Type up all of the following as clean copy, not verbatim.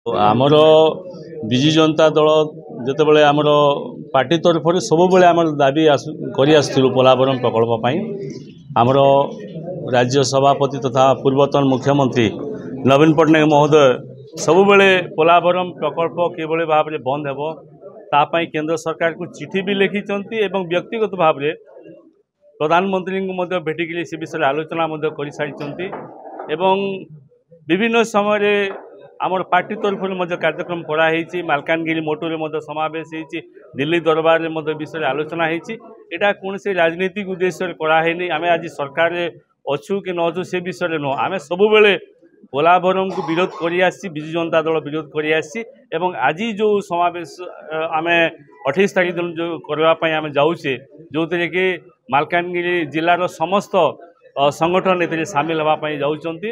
आमर विजु जनता दल जितेबाला आमर पार्टी तरफ सब आम दाबी कर पोलावरम प्रकल्प आमर राज्य सभापति तथा पूर्वतन मुख्यमंत्री नवीन पट्टनायक महोदय सब पोलावरम प्रकल्प किभली भाव में बंद हो तापाई केंद्र सरकार को चिठी भी लिखिं व्यक्तिगत भाव में प्रधानमंत्री को भेटिक से विषय आलोचना कर सारी विभिन्न समय आमर पार्टी तरफ कार्यक्रम कराई मालकानगिरी मोटू समावेश होती दिल्ली दरबार में विषय आलोचना होती कौन से राजनीतिक उद्देश्य कराई आम आज सरकार अच्छू कि न अच्छू से विषय नुह आम सब पोलावरम को विरोध कर विजु जनता दल विरोध कर आज जो समावेश आम 28 तारीख दिन जो करने आम जाऊे जो थे कि मालकानगिरी जिलार समस्त संगठन ए सामिल होगापी जाऊँच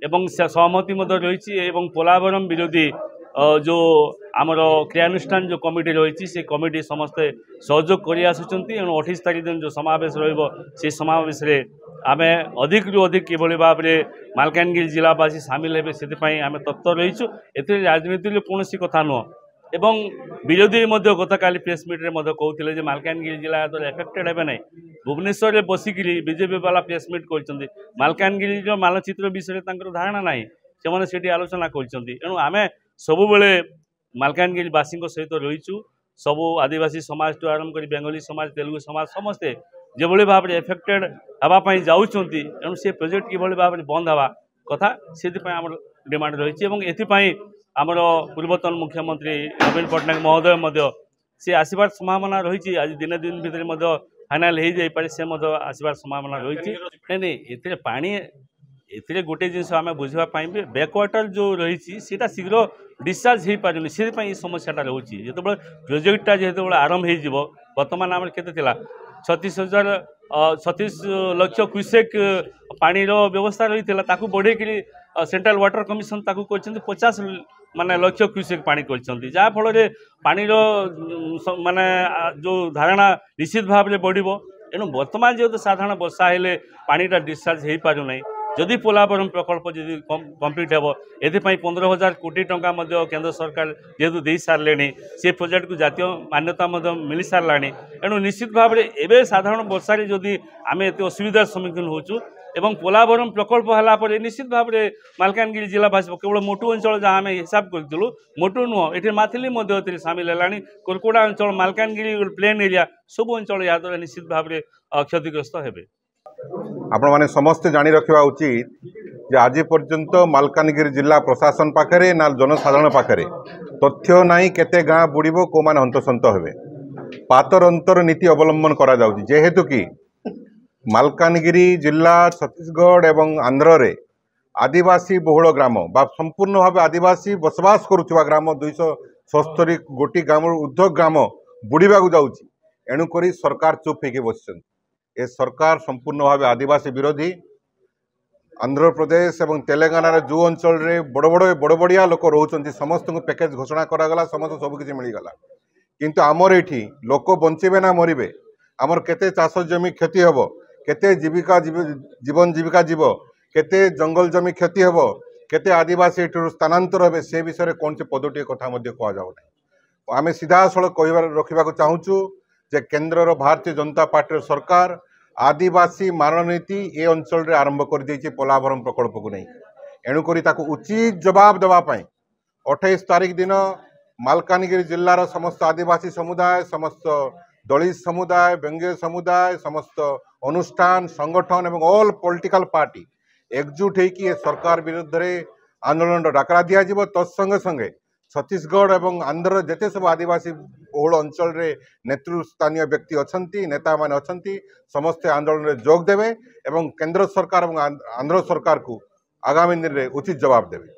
एवं सहमति रही पोलावरम विरोधी जो आमर क्रियानुष्ठान जो कमिटी रही से कमिटी समस्ते सहयोग कर आसुँच 28 तारीख दिन जो समावेश रे समावेश आम अधिक रु अधिक किभली भाव में मालकानगिरी जिलावासी सामिल हे से आम तत्पर रहीचु ए राजनीति कौन कथा नुह एवं विरोधी गत काली प्रेस मीट्रे कहते मालकानगिरी जिला द्वारा एफेक्टेड हे ना भुवनेश्वर में बसिक बीजेपी वाला प्रेस मीट कर मालकानगिरी मानचित्र विषय धारणा ना से आलोचना करेणु आम सब मालकानगिरीवासी सहित रहीचु सबू आदिवासी समाज टू आरंभ कर बेंगली समाज तेलुगु समाज समस्ते जो भाव में एफेक्टेड हाँपाई जाऊँच एणु से प्रोजेक्ट किभली भाव में बंद हवा कथा से आम डिमांड रही आमर पूर्वतन मुख्यमंत्री नवीन पट्टनायक महोदय से आसबार संभावना रही आज दिन दिन भितर फाइनाल हो जापे से आसबार संभावना रही नहीं पानी ए गोटे जिनस आम बुझापी बैकवाटर जो रही शीघ्र डिस्चार्ज हो पारे से समस्याटा रोचे जो प्रोजेक्टा जो आरंभ हो बर्तमान आम के 36 लाख क्यूसेक पानी व्यवस्था रही है बढ़े सेंट्रल वाटर कमिशन 50 माने लक्ष्य क्यूसेक पानी कर पानी माने जो धारणा निश्चित भाव में बढ़ एणु बर्तमान जेहेतु साधारण वर्षा हेले पानीटा डिस्चार्ज हो पार ना जदि पोलावरम प्रकल्प जदि कम्प्लीट हो ये 15,000 कोटी टंका केंद्र सरकार जेहेतु दे सारे से प्रोजेक्ट को जातीय मान्यता मिल सारा एणु निश्चित भाव में एवं साधारण वर्षा जदि आम एत असुविधार सम्मुखीन होचु एवं पोलावरम प्रकल्प है निश्चित भाव में मालकानगिरी जिलावासी केवल मोटू अंचल जहाँ आम हिसाब करूँ मोटू नुह ये माथिली सामिल है कोरकोड़ा अंचल मालकानगिरी प्लेन एरिया सब अंचल या द्वारा निश्चित भाव में क्षतिग्रस्त हे आपण माने समस्ते जानी रखा उचित जे आज पर्यंत मालकानगिरी जिला प्रशासन पाखरे ना जनसाधारण पाखरे तथ्य नाई केते गाँ बुड़ीबो को माने हंतसंत हेबे पातर अंतर नीति अवलंबन करा जाउची जेहेतु कि मालकानगिरी जिला छत्तीसगढ़ एवं आंध्र रे आदिवासी बहुल ग्राम बा संपूर्ण भाव आदिवासी बसवास करुवा ग्राम 270 गोटी ग्राम ऊर्ध्व ग्राम बुड़ीबा जाउची एणुक सरकार चुप होके बसिछन ए सरकार संपूर्ण भाव आदिवासी विरोधी आंध्र प्रदेश एवं तेलंगाना जो अंचल रे बड़ बड़िया लोक रोचंती समस्त को पैकेज घोषणा करागला समस्त सबकिछि मिलगला किंतु आमर एठी लोक बंचेबे ना मरिबे आमर केते चाष जमी क्षति हेबो केते जीविका जीवन जीविका जीव केते जंगल जमी क्षति हेबो केते आदिवासी एठू स्थानांतर हेबे से विषय कौन से पदोटी कथा मध्य कह जाउ नै आमे सीधा सळख कहबा रखिबा चाहूचु जे केंद्र भारतीय जनता पार्टी सरकार आदिवासी मारणनीति ए अंचल रे आरंभ कर देछि पोलावरम प्रकल्प को नहीं एणुक उचित जवाब देवाई 28 तारीख दिन मालकानगिरी जिलार समस्त आदिवासी समुदाय समस्त दलित समुदाय व्यंग्य समुदाय समस्त अनुष्ठान संगठन एवं ऑल पॉलिटिकल पार्टी एकजुट होकर सरकार विरुद्ध रे आंदोलन डाकरा दिया तत्संगे संगे छत्तीसगढ़ एवं आंध्र जेते सब आदिवासी बहुल अंचल रे नेतृस्थानीय व्यक्ति अछंती नेता माने अछंती समस्ते आंदोलन रे जोग देवे एवं केंद्र सरकार एवं आंध्र सरकार को आगामी दिन रे उचित जवाब देवे।